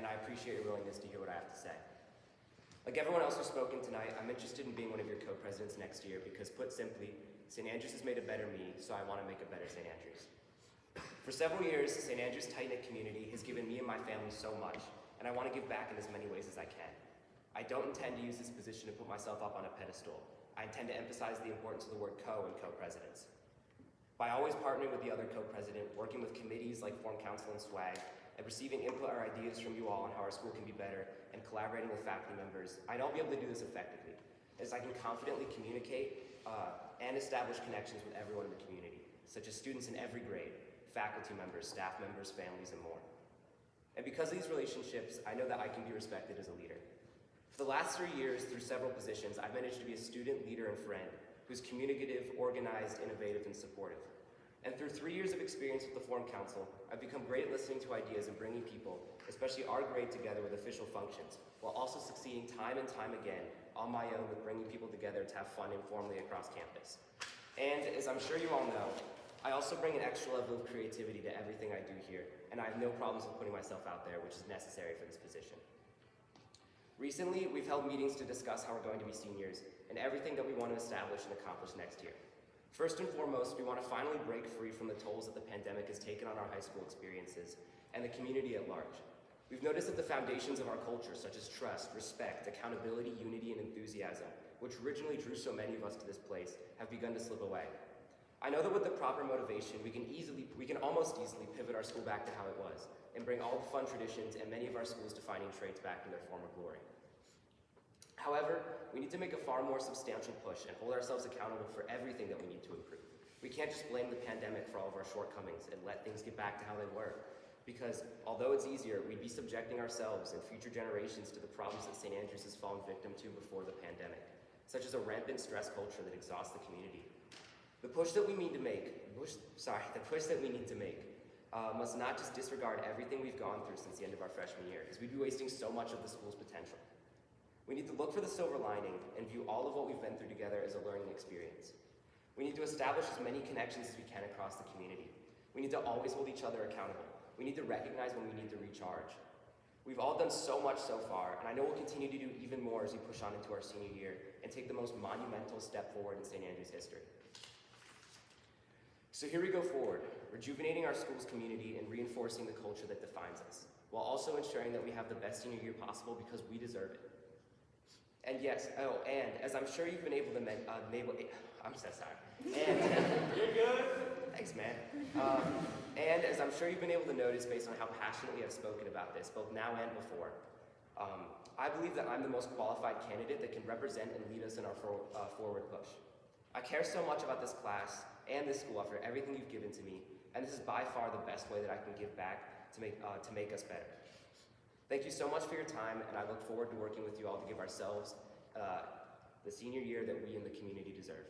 and I appreciate your willingness to hear what I have to say. Like everyone else who's spoken tonight, I'm interested in being one of your co-presidents next year because, put simply, St. Andrews has made a better me, so I want to make a better St. Andrews. For several years, St. Andrews' tight-knit community has given me and my family so much, and I want to give back in as many ways as I can. I don't intend to use this position to put myself up on a pedestal. I intend to emphasize the importance of the word co and co-presidents. By always partnering with the other co-president, working with committees like Form Council and SWAG, and receiving input or ideas from you all on how our school can be better, and collaborating with faculty members, I know I'll be able to do this effectively, as I can confidently communicate and establish connections with everyone in the community, such as students in every grade, faculty members, staff members, families, and more. And because of these relationships, I know that I can be respected as a leader. For the last 3 years, through several positions, I've managed to be a student, leader, and friend who's communicative, organized, innovative, and supportive. And through 3 years of experience with the Forum Council, I've become great at listening to ideas and bringing people, especially our grade, together with official functions, while also succeeding time and time again on my own with bringing people together to have fun informally across campus. And as I'm sure you all know, I also bring an extra level of creativity to everything I do here, and I have no problems with putting myself out there, which is necessary for this position. Recently, we've held meetings to discuss how we're going to be seniors and everything that we want to establish and accomplish next year. First and foremost, we want to finally break free from the tolls that the pandemic has taken on our high school experiences and the community at large. We've noticed that the foundations of our culture, such as trust, respect, accountability, unity, and enthusiasm, which originally drew so many of us to this place, have begun to slip away. I know that with the proper motivation, we can almost easily pivot our school back to how it was and bring all the fun traditions and many of our school's defining traits back to their former glory. However, we need to make a far more substantial push and hold ourselves accountable for everything that we need to improve. We can't just blame the pandemic for all of our shortcomings and let things get back to how they were, because although it's easier, we'd be subjecting ourselves and future generations to the problems that St. Andrews has fallen victim to before the pandemic, such as a rampant stress culture that exhausts the community. The push that we need to make must not just disregard everything we've gone through since the end of our freshman year, because we'd be wasting so much of the school's potential. We need to look for the silver lining and view all of what we've been through together as a learning experience. We need to establish as many connections as we can across the community. We need to always hold each other accountable. We need to recognize when we need to recharge. We've all done so much so far, and I know we'll continue to do even more as we push on into our senior year and take the most monumental step forward in St. Andrews history. So here we go forward, rejuvenating our school's community and reinforcing the culture that defines us, while also ensuring that we have the best senior year possible because we deserve it. And yes, and as I'm sure you've been able to, I'm so sorry. And, you're good. Thanks, man. And as I'm sure you've been able to notice based on how passionately I've spoken about this, both now and before, I believe that I'm the most qualified candidate that can represent and lead us in our forward push. I care so much about this class and this school after everything you've given to me, and this is by far the best way that I can give back to make us better. Thank you so much for your time, and I look forward to working with you all to give ourselves the senior year that we in the community deserve.